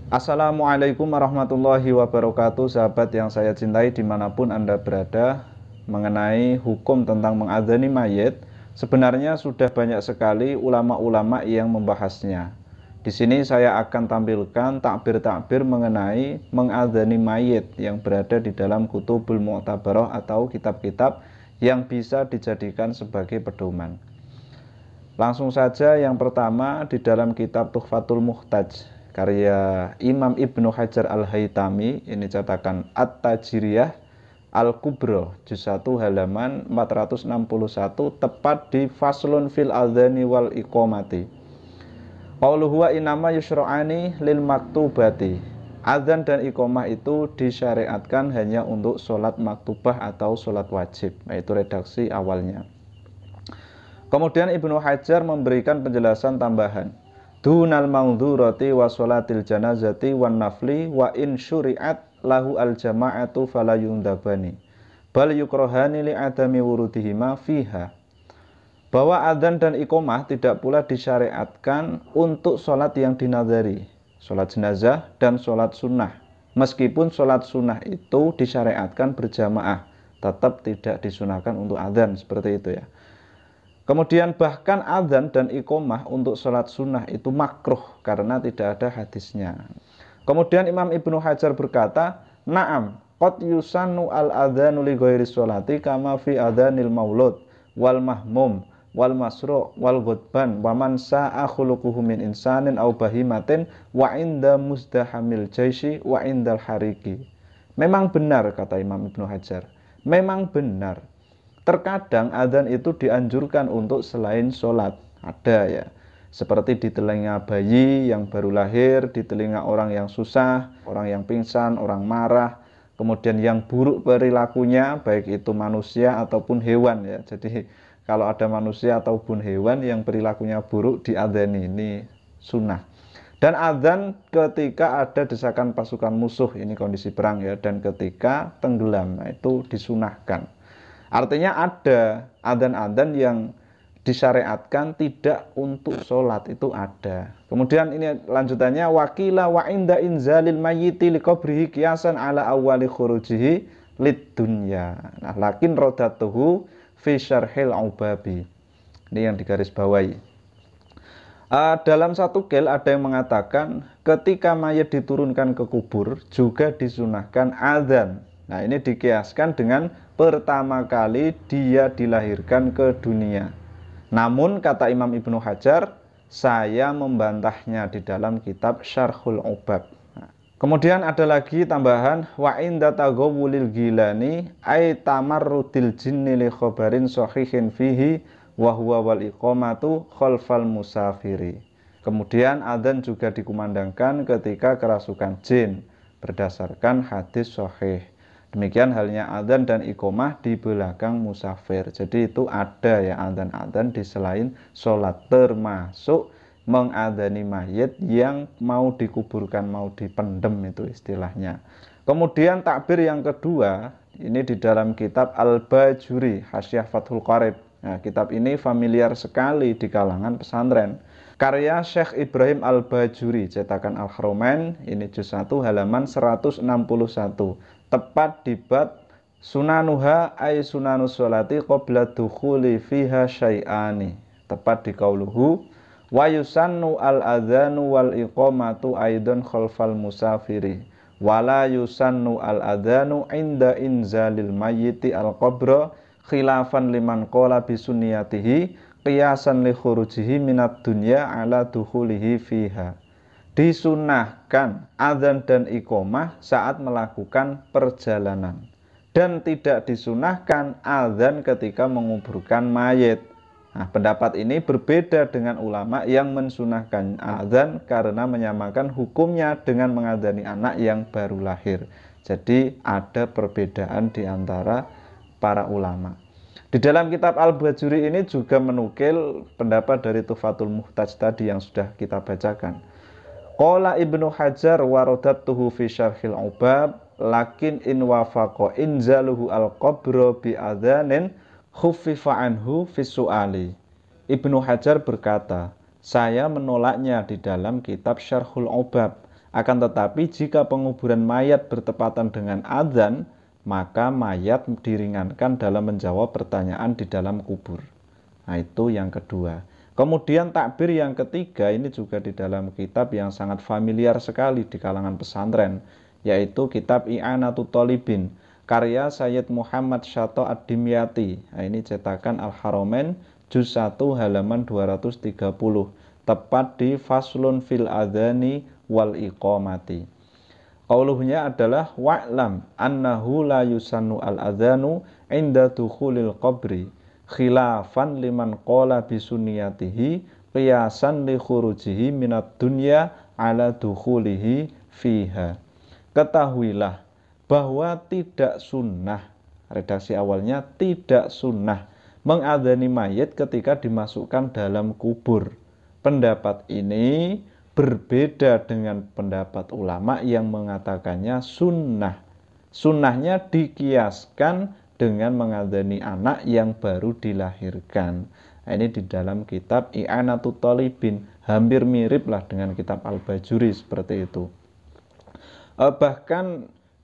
Assalamualaikum warahmatullahi wabarakatuh, sahabat yang saya cintai dimanapun Anda berada. Mengenai hukum tentang mengadzani mayit, sebenarnya sudah banyak sekali ulama-ulama yang membahasnya. Di sini saya akan tampilkan takbir-takbir mengenai mengadzani mayit yang berada di dalam Kutubul Mu'tabarah atau kitab-kitab yang bisa dijadikan sebagai pedoman. Langsung saja yang pertama di dalam kitab Tuhfatul Muhtaj karya Imam Ibnu Hajar Al-Haytami, ini cetakan At-Tajiriyah Al-Kubra juz 1 halaman 461, tepat di Faslun fil Adzani wal Iqamati. Qauluhu wa inama yushra'ani lil maktubati. Adzan dan iqamah itu disyariatkan hanya untuk sholat maktubah atau sholat wajib. Nah, itu redaksi awalnya. Kemudian Ibnu Hajar memberikan penjelasan tambahan. Dunal mangdzurati wa sholatil janazati wan nafli wa in syuri'at lahu al jama'atu fala yundabani bal yukrohani li adami wurudihima fiha. Bahwa adzan dan iqamah tidak pula disyariatkan untuk sholat yang dinadari, sholat jenazah dan sholat sunnah. Meskipun sholat sunnah itu disyariatkan berjamaah, tetap tidak disunahkan untuk adzan, seperti itu ya. Kemudian bahkan adzan dan iqamah untuk sholat sunnah itu makruh karena tidak ada hadisnya. Kemudian Imam Ibnu Hajar berkata, Naam, qad yusannu al-adzanu li ghairi sholati kama fi adzanil maulud wal mahmum wal masru' wal ghudban wa man sa'a khuluquhu min insanin aw bahimatin wa inda muzdahamil jaisi wa indal hariki. Memang benar, kata Imam Ibnu Hajar, memang benar. Terkadang adzan itu dianjurkan untuk selain sholat. Ada ya, seperti di telinga bayi yang baru lahir, di telinga orang yang susah, orang yang pingsan, orang marah, kemudian yang buruk perilakunya, baik itu manusia ataupun hewan ya. Jadi kalau ada manusia ataupun hewan yang perilakunya buruk diadzani, ini sunnah. Dan adzan ketika ada desakan pasukan musuh, ini kondisi perang ya, dan ketika tenggelam, nah itu disunahkan. Artinya ada adzan-adzan yang disyariatkan tidak untuk sholat, itu ada. Kemudian ini lanjutannya, wakila wa inda inzalil mayyiti liqabrihi qiyasan ala awwali khurujihi lid dunya. Nah, lakin rodatuhu fi syarhil ubabi. Ini yang digaris bawahi. Dalam satu qil ada yang mengatakan ketika mayat diturunkan ke kubur juga disunahkan adzan. Nah, ini dikiaskan dengan pertama kali dia dilahirkan ke dunia. Namun kata Imam Ibnu Hajar, saya membantahnya di dalam kitab Syarhul Ubab. Nah, kemudian ada lagi tambahan, wa inda taghawulil gilani ay tamarrudil jinni li khabarin sahihin fihi wa huwa wal iqamatu khalfal musafiri. Kemudian adzan juga dikumandangkan ketika kerasukan jin berdasarkan hadis sahih. Demikian halnya adzan dan iqamah di belakang musafir. Jadi itu ada ya adzan-adzan di selain sholat, termasuk mengadzani mayit yang mau dikuburkan, mau dipendem, itu istilahnya. Kemudian takbir yang kedua, ini di dalam kitab Al-Bajuri, Hasyiah Fathul Qarib. Nah, kitab ini familiar sekali di kalangan pesantren. Karya Syekh Ibrahim Al-Bajuri, cetakan Al-Haramain, ini juz 1 halaman 161. Tepat di bab sunanuha ay sunanus sholati qabla dukhuli fiha syai'ani. Tepat di qauluhu wa yusannu al-adzanu wal iqamatu aidan khalfal musafiri wala yusannu al-adzanu inda inzalil mayyiti al-qabra khilafan liman qala bisunniyatihi qiyasan li khurujihi minad dunya ala dukhulihi fiha. Disunahkan adzan dan iqamah saat melakukan perjalanan, dan tidak disunahkan adzan ketika menguburkan mayit. Nah, pendapat ini berbeda dengan ulama yang mensunahkan adzan karena menyamakan hukumnya dengan mengadzani anak yang baru lahir. Jadi ada perbedaan di antara para ulama. Di dalam kitab Al-Bajuri ini juga menukil pendapat dari Tuhfatul Muhtaj tadi yang sudah kita bacakan. Qala Ibnu Hajar waradatuhu fi syarhil ubab lakin in wafaqa inzaluhu al-qabra bi adzanin khuffifa anhu fi su'ali. Ibnu Hajar berkata, saya menolaknya di dalam kitab Syarhul Ubab. Akan tetapi jika penguburan mayat bertepatan dengan adzan, maka mayat diringankan dalam menjawab pertanyaan di dalam kubur. Nah, itu yang kedua. Kemudian takbir yang ketiga ini juga di dalam kitab yang sangat familiar sekali di kalangan pesantren, yaitu kitab I'anatut Thalibin, karya Sayyid Muhammad Syato Ad-Dimyati. Nah, ini cetakan Al-Haramain juz 1 halaman 230, tepat di Faslun fil Adzani wal Iqamati. Qauluhnya adalah wa'lam annahu la yusannu al-adzanu inda dukhulil qabri khilafan liman qala bisunniyatihi qiyasan li khurujihi minad dunya ala dukhulihi fiha. Ketahuilah bahwa tidak sunnah, redaksi awalnya tidak sunnah mengadzani mayit ketika dimasukkan dalam kubur. Pendapat ini berbeda dengan pendapat ulama yang mengatakannya sunnah. Sunnahnya dikiaskan dengan mengadzani anak yang baru dilahirkan. Nah, ini di dalam kitab I'anatut Thalibin, hampir mirip lah dengan kitab Al-Bajuri seperti itu. Bahkan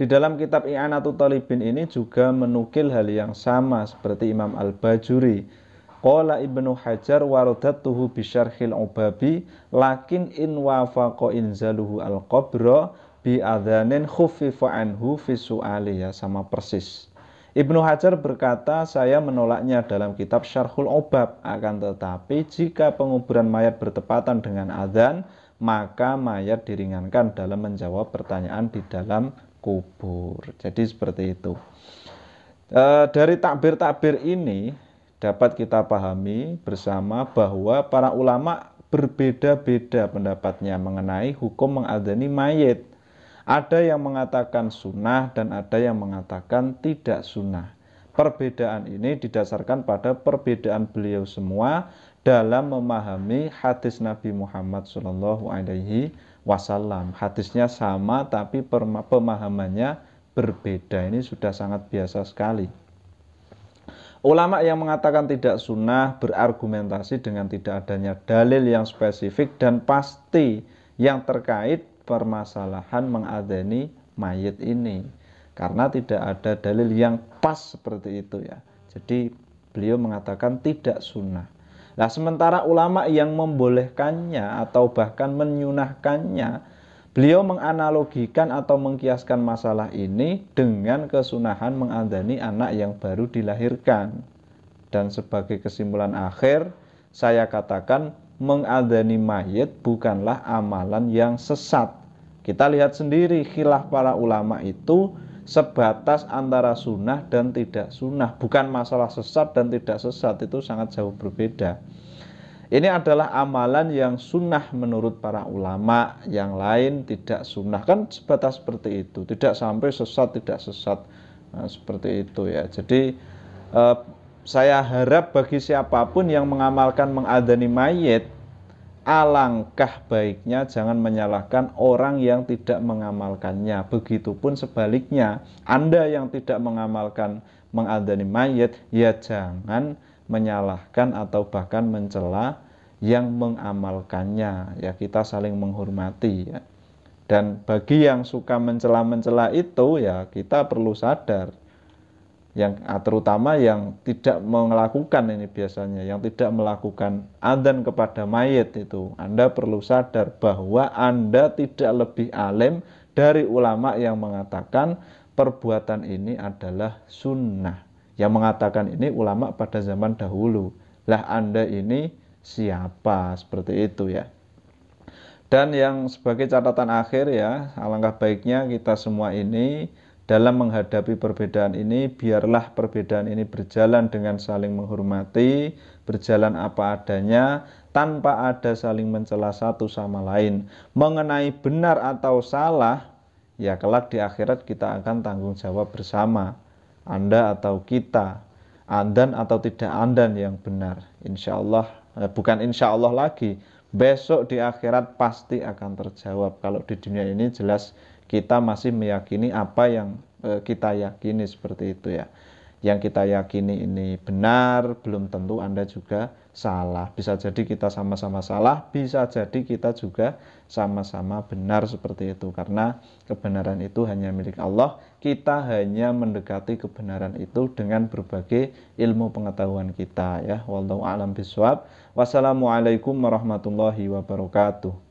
di dalam kitab I'anatut Thalibin ini juga menukil hal yang sama seperti Imam Al-Bajuri. Qala Ibnu Hajar waradatuhu bisyarhil ubabi lakin in wafaqa inzaluhu al-qabra bi adzanin khuffifa anhu fi su'ali, ya sama persis. Ibnu Hajar berkata, saya menolaknya dalam kitab Syarhul Ubab, akan tetapi jika penguburan mayat bertepatan dengan adzan, maka mayat diringankan dalam menjawab pertanyaan di dalam kubur. Jadi seperti itu. Dari takbir-takbir ini dapat kita pahami bersama bahwa para ulama berbeda-beda pendapatnya mengenai hukum mengadzani mayit. Ada yang mengatakan sunnah dan ada yang mengatakan tidak sunnah. Perbedaan ini didasarkan pada perbedaan beliau semua dalam memahami hadis Nabi Muhammad SAW. Hadisnya sama tapi pemahamannya berbeda. Ini sudah sangat biasa sekali. Ulama yang mengatakan tidak sunnah berargumentasi dengan tidak adanya dalil yang spesifik dan pasti yang terkait permasalahan mengadzani mayit ini. Karena tidak ada dalil yang pas seperti itu ya. Jadi beliau mengatakan tidak sunnah. Nah, sementara ulama yang membolehkannya atau bahkan menyunahkannya, beliau menganalogikan atau mengkiaskan masalah ini dengan kesunahan mengadzani anak yang baru dilahirkan. Dan sebagai kesimpulan akhir, saya katakan mengadzani mayit bukanlah amalan yang sesat. Kita lihat sendiri khilaf para ulama itu sebatas antara sunnah dan tidak sunnah. Bukan masalah sesat dan tidak sesat, itu sangat jauh berbeda. Ini adalah amalan yang sunnah menurut para ulama, yang lain tidak sunnah. Kan sebatas seperti itu, tidak sampai sesat, tidak sesat. Nah, seperti itu ya. Jadi saya harap bagi siapapun yang mengamalkan mengadzani mayit, alangkah baiknya jangan menyalahkan orang yang tidak mengamalkannya. Begitupun sebaliknya, Anda yang tidak mengamalkan mengadzani mayit, ya jangan menyalahkan atau bahkan mencela yang mengamalkannya. Ya, kita saling menghormati ya. Dan bagi yang suka mencela-mencela itu ya kita perlu sadar, yang terutama yang tidak melakukan ini biasanya, yang tidak melakukan adzan kepada mayit itu, Anda perlu sadar bahwa Anda tidak lebih alim dari ulama yang mengatakan perbuatan ini adalah sunnah. Yang mengatakan ini ulama pada zaman dahulu. Lah Anda ini siapa? Seperti itu ya. Dan yang sebagai catatan akhir ya, alangkah baiknya kita semua ini dalam menghadapi perbedaan ini, biarlah perbedaan ini berjalan dengan saling menghormati, berjalan apa adanya, tanpa ada saling mencela satu sama lain. Mengenai benar atau salah, ya kelak di akhirat kita akan tanggung jawab bersama. Anda atau kita, adzan atau tidak adzan yang benar. Insya Allah, bukan insya Allah lagi, besok di akhirat pasti akan terjawab. Kalau di dunia ini jelas kita masih meyakini apa yang kita yakini, seperti itu ya. yang kita yakini ini benar, belum tentu Anda juga salah. Bisa jadi kita sama-sama salah, bisa jadi kita juga sama-sama benar seperti itu. Karena kebenaran itu hanya milik Allah. Kita hanya mendekati kebenaran itu dengan berbagai ilmu pengetahuan kita ya. Wallahu a'lam bishawab. Wassalamualaikum warahmatullahi wabarakatuh.